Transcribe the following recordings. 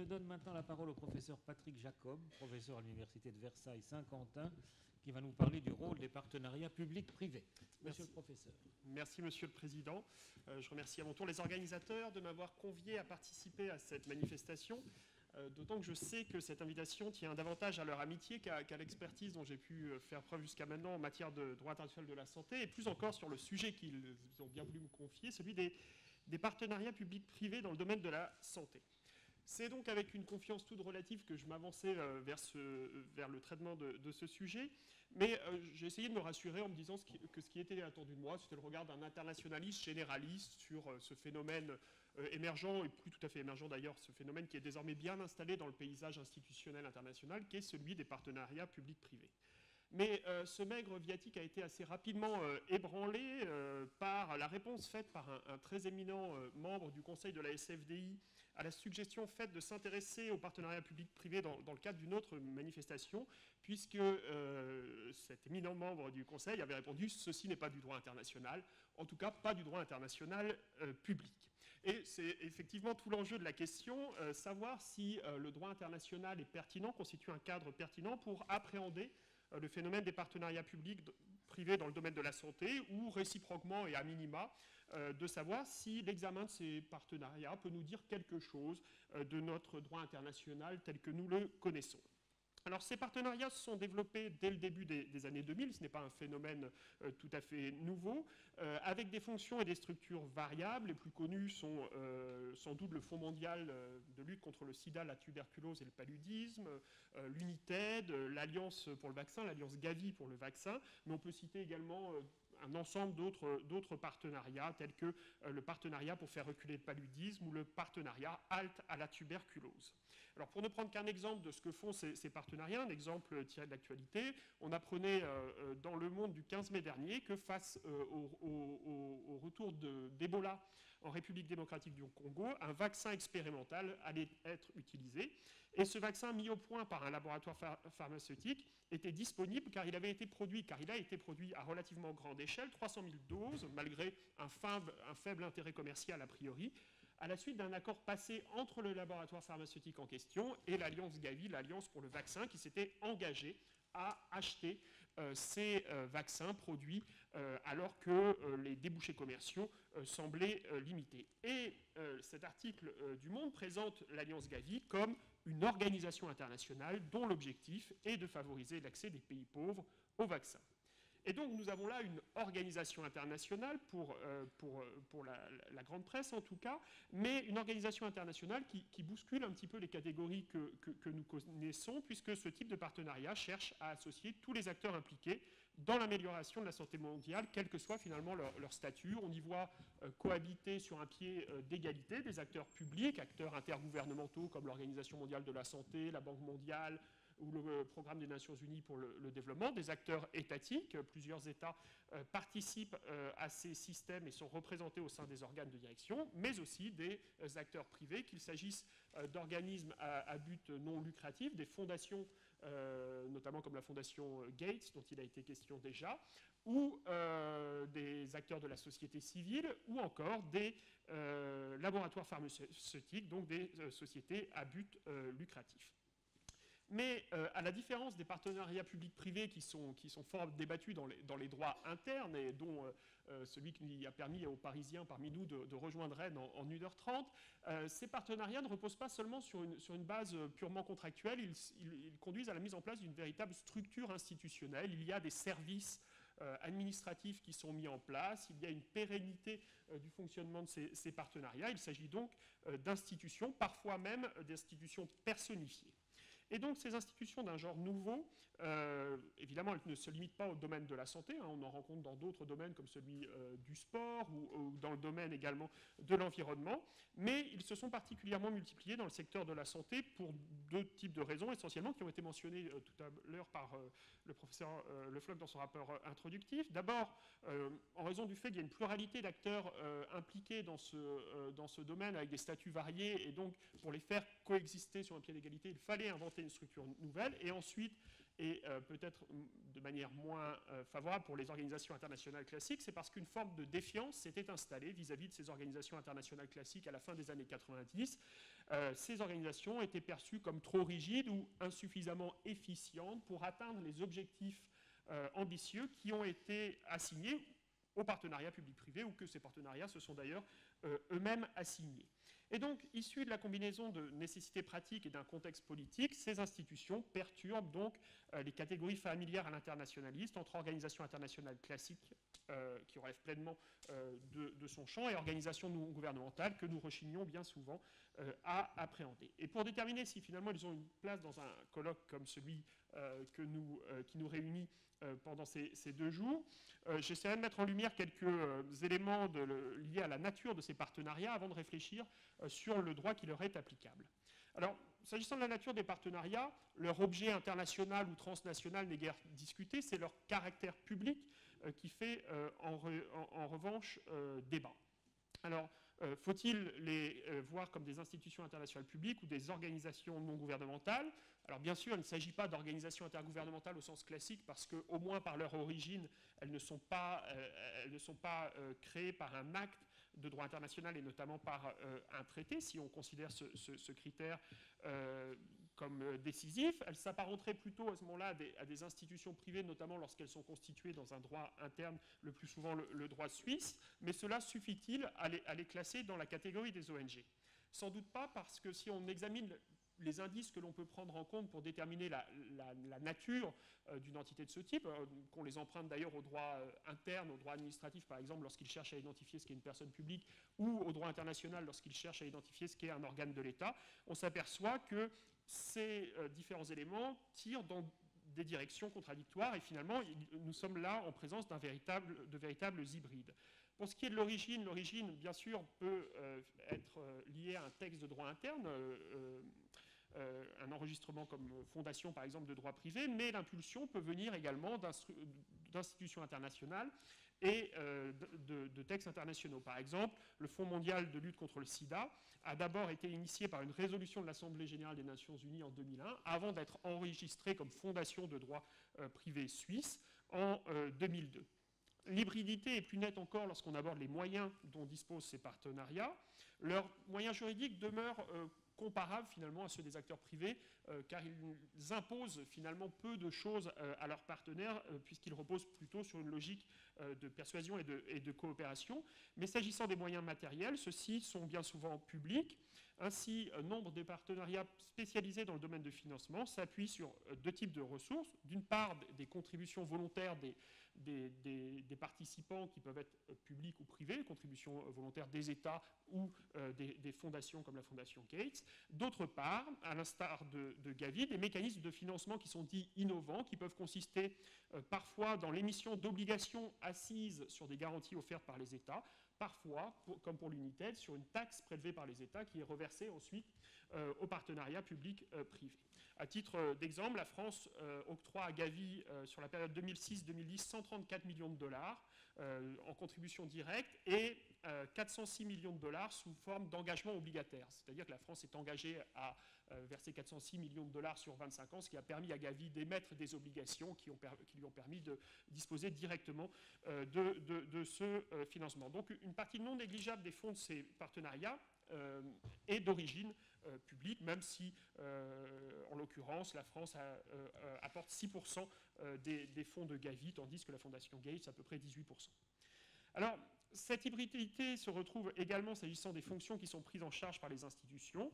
donne maintenant la parole au professeur Patrick Jacob, professeur à l'Université de Versailles-Saint-Quentin, qui va nous parler du rôle des partenariats publics-privés. Monsieur le professeur. Merci, Monsieur le Président. Je remercie à mon tour les organisateurs de m'avoir convié à participer à cette manifestation, d'autant que je sais que cette invitation tient davantage à leur amitié qu'à l'expertise dont j'ai pu faire preuve jusqu'à maintenant en matière de droit international de la santé, et plus encore sur le sujet qu'ils ont bien voulu me confier, celui des partenariats publics-privés dans le domaine de la santé. C'est donc avec une confiance toute relative que je m'avançais vers le traitement de ce sujet, mais j'ai essayé de me rassurer en me disant que ce qui était attendu de moi, c'était le regard d'un internationaliste généraliste sur ce phénomène émergent, et plus tout à fait émergent d'ailleurs, ce phénomène qui est désormais bien installé dans le paysage institutionnel international, qui est celui des partenariats publics-privés. Mais ce maigre viatique a été assez rapidement ébranlé par la réponse faite par un très éminent membre du Conseil de la SFDI à la suggestion faite de s'intéresser aux partenariats publics-privés dans le cadre d'une autre manifestation, puisque cet éminent membre du Conseil avait répondu « ceci n'est pas du droit international, en tout cas pas du droit international public ». Et c'est effectivement tout l'enjeu de la question, savoir si le droit international est pertinent, constitue un cadre pertinent pour appréhender le phénomène des partenariats publics-privés dans le domaine de la santé, ou réciproquement et à minima, de savoir si l'examen de ces partenariats peut nous dire quelque chose de notre droit international tel que nous le connaissons. Alors, ces partenariats se sont développés dès le début des années 2000, ce n'est pas un phénomène tout à fait nouveau, avec des fonctions et des structures variables. Les plus connus sont sans doute le Fonds mondial de lutte contre le sida, la tuberculose et le paludisme, l'UNITAID, l'Alliance pour le vaccin, l'Alliance Gavi pour le vaccin, mais on peut citer également un ensemble d'autres partenariats, tels que le partenariat pour faire reculer le paludisme ou le partenariat HALT à la tuberculose. Alors, pour ne prendre qu'un exemple de ce que font ces partenariats, un exemple tiré de l'actualité, on apprenait dans Le Monde du 15 mai dernier que face au retour d'Ebola en République démocratique du Congo, un vaccin expérimental allait être utilisé. Et ce vaccin, mis au point par un laboratoire pharmaceutique, était disponible car il a été produit à relativement grande échelle, 300 000 doses, malgré un faible intérêt commercial a priori, à la suite d'un accord passé entre le laboratoire pharmaceutique en question et l'Alliance Gavi, l'Alliance pour le vaccin, qui s'était engagée à acheter ces vaccins produits alors que les débouchés commerciaux semblaient limités. Et cet article du Monde présente l'Alliance Gavi comme une organisation internationale dont l'objectif est de favoriser l'accès des pays pauvres aux vaccins. Et donc nous avons là une organisation internationale pour la grande presse en tout cas, mais une organisation internationale qui bouscule un petit peu les catégories que nous connaissons, puisque ce type de partenariat cherche à associer tous les acteurs impliqués dans l'amélioration de la santé mondiale, quel que soit finalement leur statut. On y voit cohabiter sur un pied d'égalité des acteurs publics, acteurs intergouvernementaux comme l'Organisation mondiale de la santé, la Banque mondiale, ou le Programme des Nations Unies pour le développement, des acteurs étatiques. Plusieurs États participent à ces systèmes et sont représentés au sein des organes de direction, mais aussi des acteurs privés, qu'il s'agisse d'organismes à but non lucratif, des fondations, notamment comme la fondation Gates, dont il a été question déjà, ou des acteurs de la société civile, ou encore des laboratoires pharmaceutiques, donc des sociétés à but lucratif. Mais à la différence des partenariats publics-privés qui sont fort débattus dans les droits internes, et dont celui qui a permis aux Parisiens parmi nous de rejoindre Rennes en 1h30, ces partenariats ne reposent pas seulement sur une base purement contractuelle, ils conduisent à la mise en place d'une véritable structure institutionnelle. Il y a des services administratifs qui sont mis en place, il y a une pérennité du fonctionnement de ces partenariats. Il s'agit donc d'institutions, parfois même d'institutions personnifiées. Et donc ces institutions d'un genre nouveau, évidemment, elles ne se limitent pas au domaine de la santé, on en rencontre dans d'autres domaines comme celui du sport ou dans le domaine également de l'environnement, mais ils se sont particulièrement multipliés dans le secteur de la santé pour deux types de raisons essentiellement qui ont été mentionnées tout à l'heure par le professeur Le Floch dans son rapport introductif. D'abord, en raison du fait qu'il y a une pluralité d'acteurs impliqués dans ce domaine avec des statuts variés, et donc pour les faire coexister sur un pied d'égalité, il fallait inventer une structure nouvelle. Et ensuite, et peut-être de manière moins favorable pour les organisations internationales classiques, c'est parce qu'une forme de défiance s'était installée vis-à-vis de ces organisations internationales classiques à la fin des années 90. Ces organisations étaient perçues comme trop rigides ou insuffisamment efficientes pour atteindre les objectifs ambitieux qui ont été assignés aux partenariats public-privé, ou que ces partenariats se sont d'ailleurs eux-mêmes assignés. Et donc, issus de la combinaison de nécessités pratiques et d'un contexte politique, ces institutions perturbent donc les catégories familières à l'internationaliste entre organisations internationales classiques qui relèvent pleinement de son champ et organisations non gouvernementales que nous rechignons bien souvent à appréhender. Et pour déterminer si finalement ils ont une place dans un colloque comme celui qui nous réunit pendant ces 2 jours, j'essaierai de mettre en lumière quelques éléments liés à la nature de ces partenariats avant de réfléchir sur le droit qui leur est applicable. Alors, s'agissant de la nature des partenariats, leur objet international ou transnational n'est guère discuté, c'est leur caractère public qui fait en revanche débat. Alors, faut-il les voir comme des institutions internationales publiques ou des organisations non gouvernementales? Alors bien sûr, il ne s'agit pas d'organisations intergouvernementales au sens classique parce qu'au moins par leur origine, elles ne sont pas créées par un acte de droit international et notamment par un traité, si on considère ce critère comme décisif. Elles s'apparenteraient plutôt à ce moment-là à des institutions privées, notamment lorsqu'elles sont constituées dans un droit interne, le plus souvent le droit suisse, mais cela suffit-il à les classer dans la catégorie des ONG? Sans doute pas, parce que si on examine les indices que l'on peut prendre en compte pour déterminer la nature d'une entité de ce type, qu'on les emprunte d'ailleurs au droit interne, au droit administratif par exemple, lorsqu'il cherche à identifier ce qu'est une personne publique, ou au droit international lorsqu'il cherche à identifier ce qu'est un organe de l'État, on s'aperçoit que ces différents éléments tirent dans des directions contradictoires et finalement nous sommes là en présence de véritables hybrides. Pour ce qui est de l'origine, l'origine bien sûr peut être liée à un texte de droit interne, un enregistrement comme fondation par exemple de droit privé, mais l'impulsion peut venir également d'institutions internationales et de textes internationaux. Par exemple, le Fonds mondial de lutte contre le sida a d'abord été initié par une résolution de l'Assemblée générale des Nations unies en 2001, avant d'être enregistré comme fondation de droit privé suisse en 2002. L'hybridité est plus nette encore lorsqu'on aborde les moyens dont disposent ces partenariats. Leurs moyens juridiques demeurent comparables finalement à ceux des acteurs privés, car ils imposent finalement peu de choses à leurs partenaires, puisqu'ils reposent plutôt sur une logique de persuasion et de coopération. Mais s'agissant des moyens matériels, ceux-ci sont bien souvent publics. Ainsi, nombre des partenariats spécialisés dans le domaine de financement s'appuient sur 2 types de ressources. D'une part, des contributions volontaires des participants qui peuvent être publics ou privés, contributions volontaires des États ou des fondations comme la Fondation Gates. D'autre part, à l'instar de Gavi, des mécanismes de financement qui sont dits innovants, qui peuvent consister parfois dans l'émission d'obligations assises sur des garanties offertes par les États, parfois, comme pour l'United, sur une taxe prélevée par les États qui est reversée ensuite aux partenariats publics-privés. À titre d'exemple, la France octroie à Gavi sur la période 2006-2010 134 millions de dollars en contribution directe et 406 millions de dollars sous forme d'engagement obligataire. C'est-à-dire que la France est engagée à verser 406 millions de dollars sur 25 ans, ce qui a permis à Gavi d'émettre des obligations qui lui ont permis de disposer directement de ce financement. Donc une partie non négligeable des fonds de ces partenariats est d'origine publique, même si, en l'occurrence, la France apporte 6% des fonds de Gavi, tandis que la Fondation Gates, à peu près 18%. Alors, cette hybridité se retrouve également s'agissant des fonctions qui sont prises en charge par les institutions.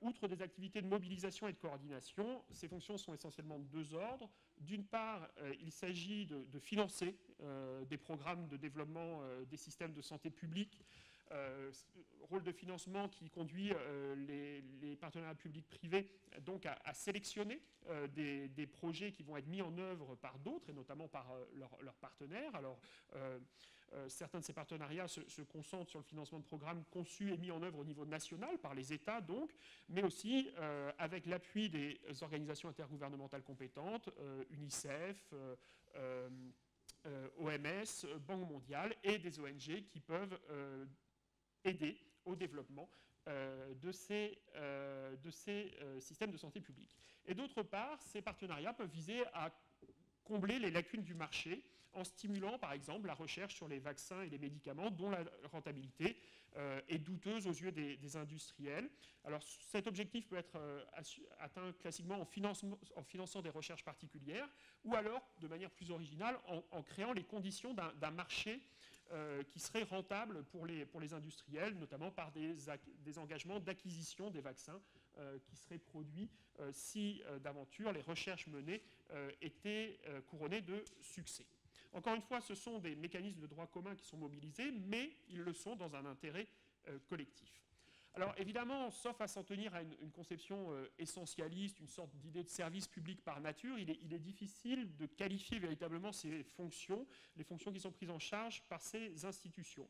Outre des activités de mobilisation et de coordination, ces fonctions sont essentiellement de 2 ordres. D'une part, il s'agit de financer des programmes de développement des systèmes de santé publique, rôle de financement qui conduit les partenariats publics-privés donc à sélectionner des projets qui vont être mis en œuvre par d'autres, et notamment par leurs partenaires. Alors, certains de ces partenariats se concentrent sur le financement de programmes conçus et mis en œuvre au niveau national par les États, donc, mais aussi avec l'appui des organisations intergouvernementales compétentes, UNICEF, OMS, Banque mondiale et des ONG qui peuvent aider au développement de ces systèmes de santé publique. Et d'autre part, ces partenariats peuvent viser à combler les lacunes du marché en stimulant, par exemple, la recherche sur les vaccins et les médicaments dont la rentabilité est douteuse aux yeux des industriels. Alors, cet objectif peut être atteint classiquement en finançant des recherches particulières ou alors, de manière plus originale, en créant les conditions d'un marché qui serait rentable pour les industriels, notamment par des engagements d'acquisition des vaccins qui seraient produits si d'aventure les recherches menées étaient couronnées de succès. Encore une fois, ce sont des mécanismes de droit commun qui sont mobilisés, mais ils le sont dans un intérêt collectif. Alors évidemment, sauf à s'en tenir à une conception essentialiste, une sorte d'idée de service public par nature, il est difficile de qualifier véritablement ces fonctions, les fonctions qui sont prises en charge par ces institutions.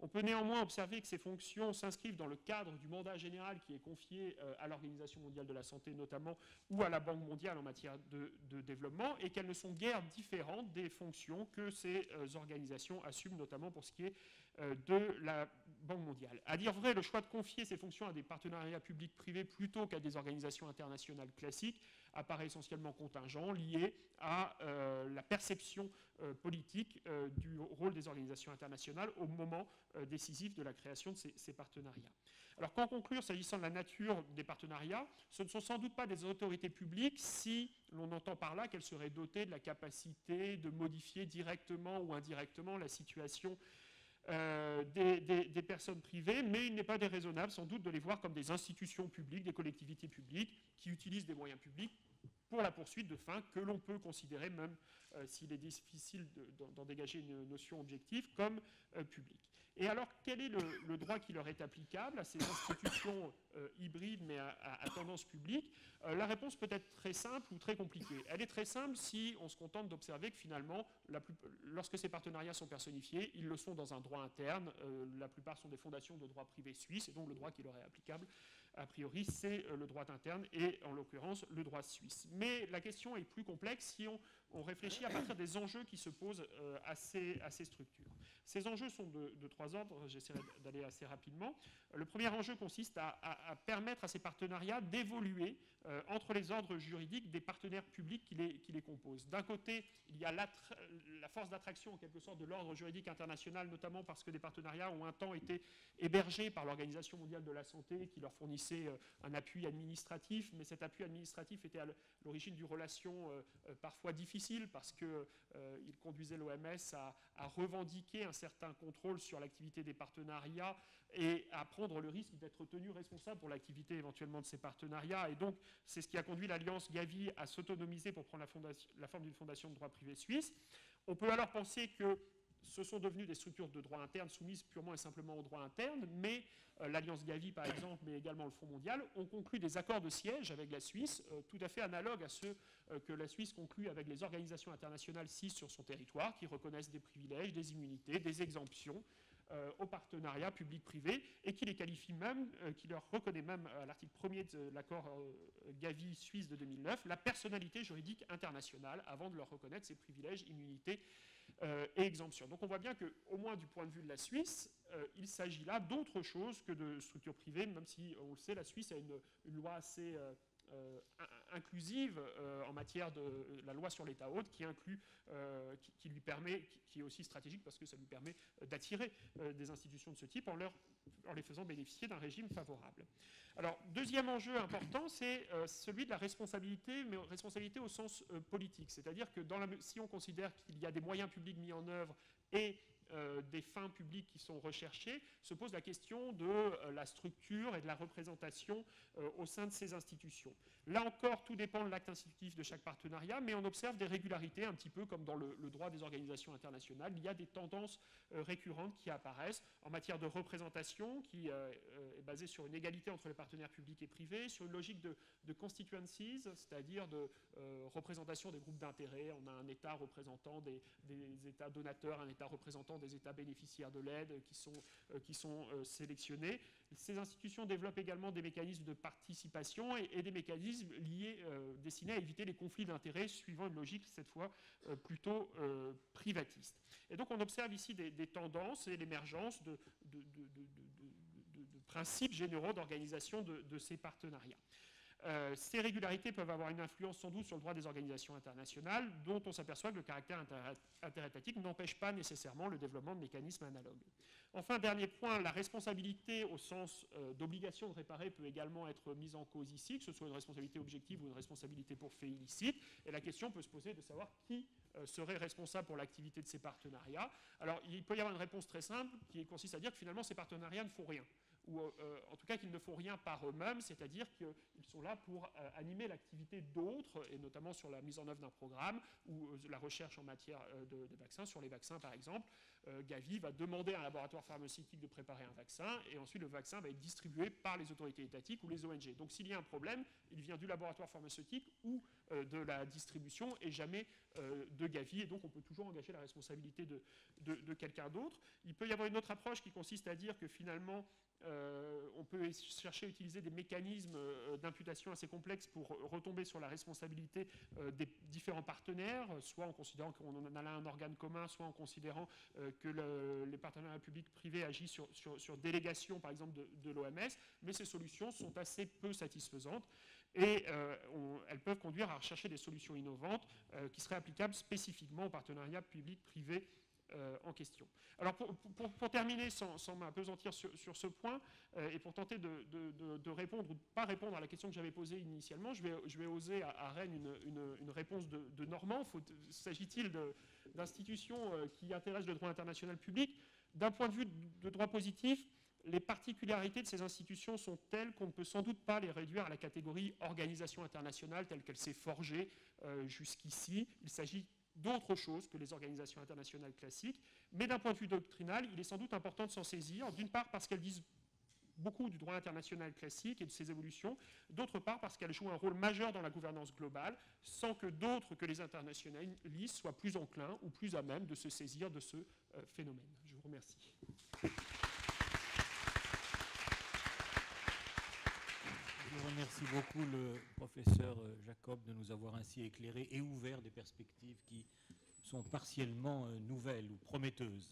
On peut néanmoins observer que ces fonctions s'inscrivent dans le cadre du mandat général qui est confié à l'Organisation mondiale de la santé notamment ou à la Banque mondiale en matière de développement et qu'elles ne sont guère différentes des fonctions que ces organisations assument, notamment pour ce qui est de la Banque mondiale. À dire vrai, le choix de confier ces fonctions à des partenariats publics-privés plutôt qu'à des organisations internationales classiques apparaît essentiellement contingent, lié à la perception politique du rôle des organisations internationales au moment décisif de la création de ces partenariats. Alors qu'en conclure, s'agissant de la nature des partenariats, ce ne sont sans doute pas des autorités publiques si l'on entend par là qu'elles seraient dotées de la capacité de modifier directement ou indirectement la situation des personnes privées, mais il n'est pas déraisonnable sans doute de les voir comme des institutions publiques, des collectivités publiques qui utilisent des moyens publics pour la poursuite de fins que l'on peut considérer, même s'il est difficile d'en dégager une notion objective, comme publiques. Et alors, quel est le droit qui leur est applicable à ces institutions hybrides mais à tendance publique? La réponse peut être très simple ou très compliquée. Elle est très simple si on se contente d'observer que finalement, lorsque ces partenariats sont personnifiés, ils le sont dans un droit interne. La plupart sont des fondations de droit privé suisse, et donc le droit qui leur est applicable, a priori, c'est le droit interne et, en l'occurrence, le droit suisse. Mais la question est plus complexe si on réfléchit à partir des enjeux qui se posent à ces structures. Ces enjeux sont de trois ordres, j'essaierai d'aller assez rapidement. Le premier enjeu consiste à permettre à ces partenariats d'évoluer entre les ordres juridiques des partenaires publics qui les composent. D'un côté, il y a la force d'attraction, en quelque sorte, de l'ordre juridique international, notamment parce que des partenariats ont un temps été hébergés par l'Organisation mondiale de la santé, qui leur fournissait un appui administratif, mais cet appui administratif était à l'origine d'une relation parfois difficile, parce qu'il conduisait l'OMS à revendiquer un certain contrôle sur l'activité des partenariats et à prendre le risque d'être tenu responsable pour l'activité éventuellement de ces partenariats. Et donc, c'est ce qui a conduit l'Alliance Gavi à s'autonomiser pour prendre la forme d'une fondation de droit privé suisse. On peut alors penser que ce sont devenus des structures de droit interne soumises purement et simplement au droit interne, mais l'Alliance Gavi, par exemple, mais également le Fonds mondial, ont conclu des accords de siège avec la Suisse, tout à fait analogues à ceux que la Suisse conclut avec les organisations internationales CIS sur son territoire, qui reconnaissent des privilèges, des immunités, des exemptions aux partenariats public-privé et qui les qualifie même, qui leur reconnaît même à l'article 1er de l'accord Gavi suisse de 2009, la personnalité juridique internationale avant de leur reconnaître ces privilèges, immunités et exemptions. Donc on voit bien qu'au moins du point de vue de la Suisse, il s'agit là d'autre chose que de structures privées, même si, on le sait, la Suisse a une loi assez inclusive en matière de la loi sur l'État hôte qui inclut, qui lui permet, qui est aussi stratégique parce que ça lui permet d'attirer des institutions de ce type en les faisant bénéficier d'un régime favorable. Alors, deuxième enjeu important, c'est celui de la responsabilité, mais responsabilité au sens politique. C'est-à-dire que si on considère qu'il y a des moyens publics mis en œuvre et des fins publiques qui sont recherchées, se pose la question de la structure et de la représentation au sein de ces institutions. Là encore, tout dépend de l'acte institutif de chaque partenariat, mais on observe des régularités, un petit peu comme dans le droit des organisations internationales. Il y a des tendances récurrentes qui apparaissent en matière de représentation, qui est basée sur une égalité entre les partenaires publics et privés, sur une logique de constituencies, c'est-à-dire de représentation des groupes d'intérêt. On a un État représentant des États donateurs, un État représentant des États bénéficiaires de l'aide qui sont sélectionnés. Ces institutions développent également des mécanismes de participation et des mécanismes liés, destinés à éviter les conflits d'intérêts suivant une logique, cette fois, plutôt privatiste. Et donc on observe ici des tendances et l'émergence de principes généraux d'organisation de ces partenariats. Ces régularités peuvent avoir une influence sans doute sur le droit des organisations internationales, dont on s'aperçoit que le caractère interétatique n'empêche pas nécessairement le développement de mécanismes analogues. Enfin, dernier point, la responsabilité au sens d'obligation de réparer peut également être mise en cause ici, que ce soit une responsabilité objective ou une responsabilité pour fait illicite. Et la question peut se poser de savoir qui serait responsable pour l'activité de ces partenariats. Alors, il peut y avoir une réponse très simple qui consiste à dire que finalement ces partenariats ne font rien, ou en tout cas qu'ils ne font rien par eux-mêmes, c'est-à-dire qu'ils sont là pour animer l'activité d'autres, et notamment sur la mise en œuvre d'un programme ou la recherche en matière de vaccins. Sur les vaccins, par exemple, Gavi va demander à un laboratoire pharmaceutique de préparer un vaccin, et ensuite le vaccin va être distribué par les autorités étatiques ou les ONG. Donc s'il y a un problème, il vient du laboratoire pharmaceutique ou de la distribution, et jamais de Gavi, et donc on peut toujours engager la responsabilité de quelqu'un d'autre. Il peut y avoir une autre approche qui consiste à dire que finalement, on peut chercher à utiliser des mécanismes d'imputation assez complexes pour retomber sur la responsabilité des différents partenaires, soit en considérant qu'on en a là un organe commun, soit en considérant que les partenariats publics-privés agissent sur délégation, par exemple, de l'OMS, mais ces solutions sont assez peu satisfaisantes et elles peuvent conduire à rechercher des solutions innovantes qui seraient applicables spécifiquement aux partenariats publics-privés en question. Alors pour terminer, sans m'apesantir sur ce point, et pour tenter de répondre ou de ne pas répondre à la question que j'avais posée initialement, je vais oser à Rennes une réponse de Normand. S'agit-il d'institutions qui intéressent le droit international public? D'un point de vue de droit positif, les particularités de ces institutions sont telles qu'on ne peut sans doute pas les réduire à la catégorie organisation internationale telle qu'elle s'est forgée jusqu'ici. Il s'agit d'autre chose que les organisations internationales classiques, mais d'un point de vue doctrinal, il est sans doute important de s'en saisir, d'une part parce qu'elles disent beaucoup du droit international classique et de ses évolutions, d'autre part parce qu'elles jouent un rôle majeur dans la gouvernance globale, sans que d'autres que les internationalistes soient plus enclins ou plus à même de se saisir de ce phénomène. Je vous remercie. Je remercie beaucoup le professeur Jacob de nous avoir ainsi éclairé et ouvert des perspectives qui sont partiellement nouvelles ou prometteuses.